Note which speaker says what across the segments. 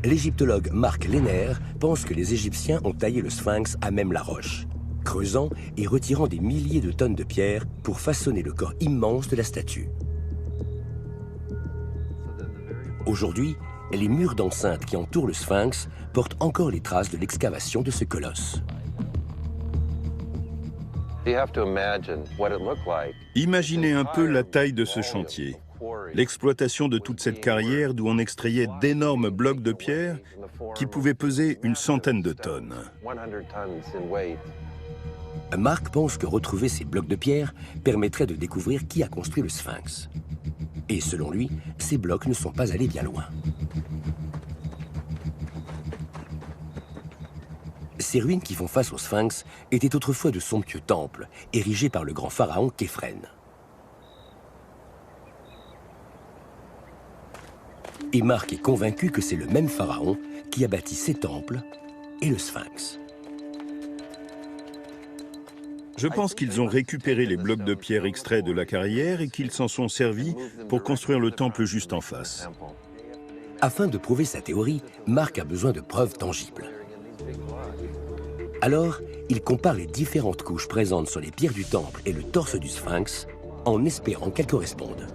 Speaker 1: L'égyptologue Mark Lehner pense que les Égyptiens ont taillé le sphinx à même la roche, creusant et retirant des milliers de tonnes de pierre pour façonner le corps immense de la statue. Aujourd'hui, les murs d'enceinte qui entourent le sphinx portent encore les traces de l'excavation de ce colosse.
Speaker 2: Imaginez un peu la taille de ce chantier. L'exploitation de toute cette carrière d'où on extrayait d'énormes blocs de pierre qui pouvaient peser une centaine de tonnes.
Speaker 1: Mark pense que retrouver ces blocs de pierre permettrait de découvrir qui a construit le sphinx. Et selon lui, ces blocs ne sont pas allés bien loin. Ces ruines qui font face au sphinx étaient autrefois de somptueux temples, érigés par le grand pharaon Képhren. Et Mark est convaincu que c'est le même pharaon qui a bâti ces temples et le sphinx.
Speaker 2: Je pense qu'ils ont récupéré les blocs de pierre extraits de la carrière et qu'ils s'en sont servis pour construire le temple juste en face.
Speaker 1: Afin de prouver sa théorie, Mark a besoin de preuves tangibles. Alors, il compare les différentes couches présentes sur les pierres du temple et le torse du sphinx en espérant qu'elles correspondent.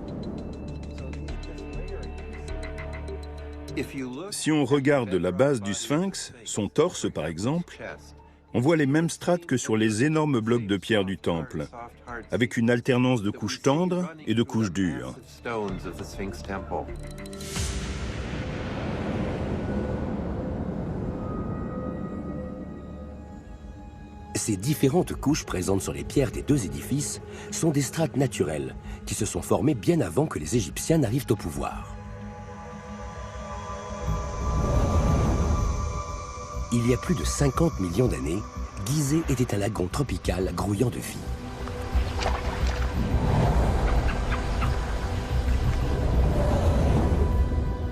Speaker 2: Si on regarde la base du sphinx, son torse par exemple, on voit les mêmes strates que sur les énormes blocs de pierre du temple, avec une alternance de couches tendres et de couches dures.
Speaker 1: Ces différentes couches présentes sur les pierres des deux édifices sont des strates naturelles qui se sont formées bien avant que les Égyptiens n'arrivent au pouvoir. Il y a plus de 50 millions d'années, Gizeh était un lagon tropical grouillant de vie.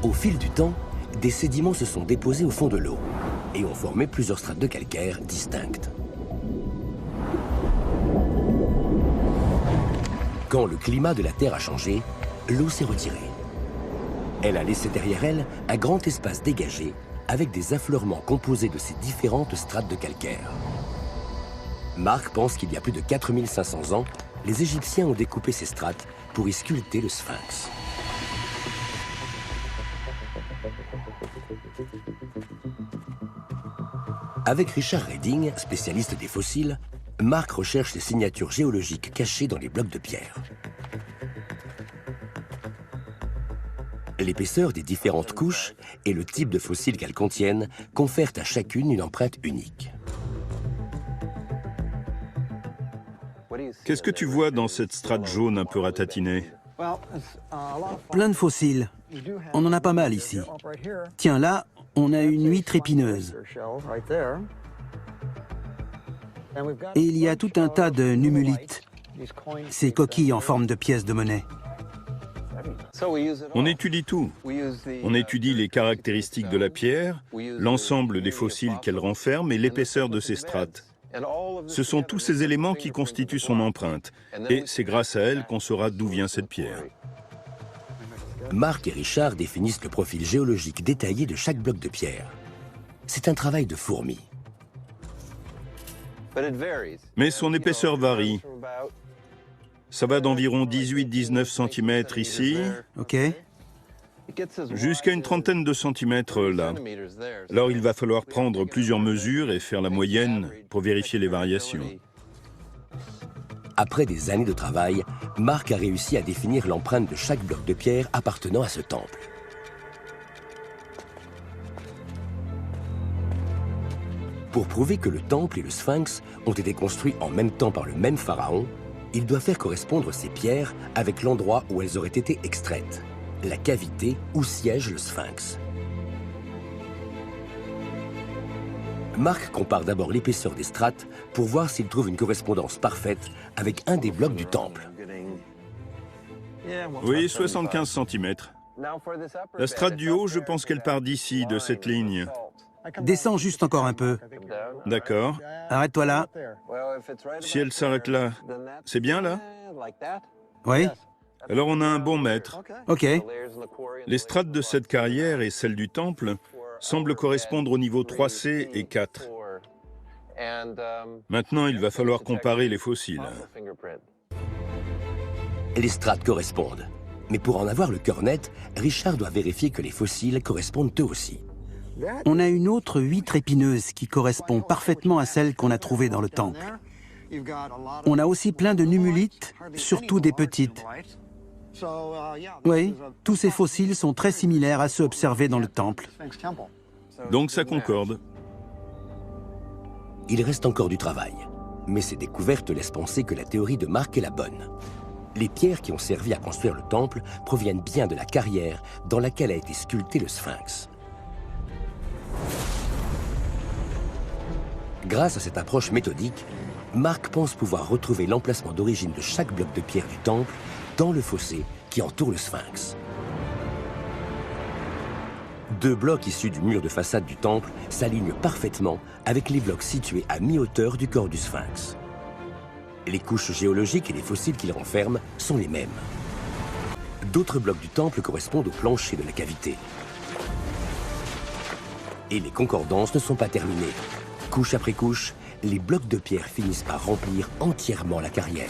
Speaker 1: Au fil du temps, des sédiments se sont déposés au fond de l'eau et ont formé plusieurs strates de calcaire distinctes. Quand le climat de la Terre a changé, l'eau s'est retirée. Elle a laissé derrière elle un grand espace dégagé avec des affleurements composés de ces différentes strates de calcaire. Mark pense qu'il y a plus de 4500 ans, les Égyptiens ont découpé ces strates pour y sculpter le sphinx. Avec Richard Redding, spécialiste des fossiles, Mark recherche les signatures géologiques cachées dans les blocs de pierre. L'épaisseur des différentes couches et le type de fossiles qu'elles contiennent confèrent à chacune une empreinte unique.
Speaker 2: Qu'est-ce que tu vois dans cette strate jaune un peu ratatinée?
Speaker 3: Plein de fossiles. On en a pas mal ici. Tiens, là, on a une huître épineuse. Et il y a tout un tas de numulites, ces coquilles en forme de pièces de monnaie.
Speaker 2: On étudie tout. On étudie les caractéristiques de la pierre, l'ensemble des fossiles qu'elle renferme et l'épaisseur de ses strates. Ce sont tous ces éléments qui constituent son empreinte. Et c'est grâce à elle qu'on saura d'où vient cette pierre.
Speaker 1: Mark et Richard définissent le profil géologique détaillé de chaque bloc de pierre. C'est un travail de fourmi.
Speaker 2: Mais son épaisseur varie. Ça va d'environ 18-19 cm ici,
Speaker 3: OK.
Speaker 2: jusqu'à une trentaine de centimètres là. Alors il va falloir prendre plusieurs mesures et faire la moyenne pour vérifier les variations.
Speaker 1: Après des années de travail, Mark a réussi à définir l'empreinte de chaque bloc de pierre appartenant à ce temple. Pour prouver que le temple et le sphinx ont été construits en même temps par le même pharaon, il doit faire correspondre ces pierres avec l'endroit où elles auraient été extraites, la cavité où siège le sphinx. Mark compare d'abord l'épaisseur des strates pour voir s'il trouve une correspondance parfaite avec un des blocs du temple.
Speaker 2: Oui, 75 cm. La strate du haut, je pense qu'elle part d'ici, de cette ligne.
Speaker 3: Descends juste encore un peu.
Speaker 2: D'accord.
Speaker 3: Arrête-toi là.
Speaker 2: Si elle s'arrête là, c'est bien là?
Speaker 3: Oui?
Speaker 2: Alors on a un bon mètre.
Speaker 3: OK.
Speaker 2: Les strates de cette carrière et celles du temple semble correspondre au niveau 3C et 4. Maintenant, il va falloir comparer les fossiles.
Speaker 1: Les strates correspondent. Mais pour en avoir le cœur net, Richard doit vérifier que les fossiles correspondent eux aussi.
Speaker 3: On a une autre huître épineuse qui correspond parfaitement à celle qu'on a trouvée dans le temple. On a aussi plein de numulites, surtout des petites. Oui, tous ces fossiles sont très similaires à ceux observés dans le temple.
Speaker 2: Donc ça concorde.
Speaker 1: Il reste encore du travail. Mais ces découvertes laissent penser que la théorie de Mark est la bonne. Les pierres qui ont servi à construire le temple proviennent bien de la carrière dans laquelle a été sculpté le sphinx. Grâce à cette approche méthodique, Mark pense pouvoir retrouver l'emplacement d'origine de chaque bloc de pierre du temple dans le fossé qui entoure le sphinx. 2 blocs issus du mur de façade du temple s'alignent parfaitement avec les blocs situés à mi-hauteur du corps du sphinx. Les couches géologiques et les fossiles qu'ils renferment sont les mêmes. D'autres blocs du temple correspondent au plancher de la cavité. Et les concordances ne sont pas terminées. Couche après couche, les blocs de pierre finissent par remplir entièrement la carrière.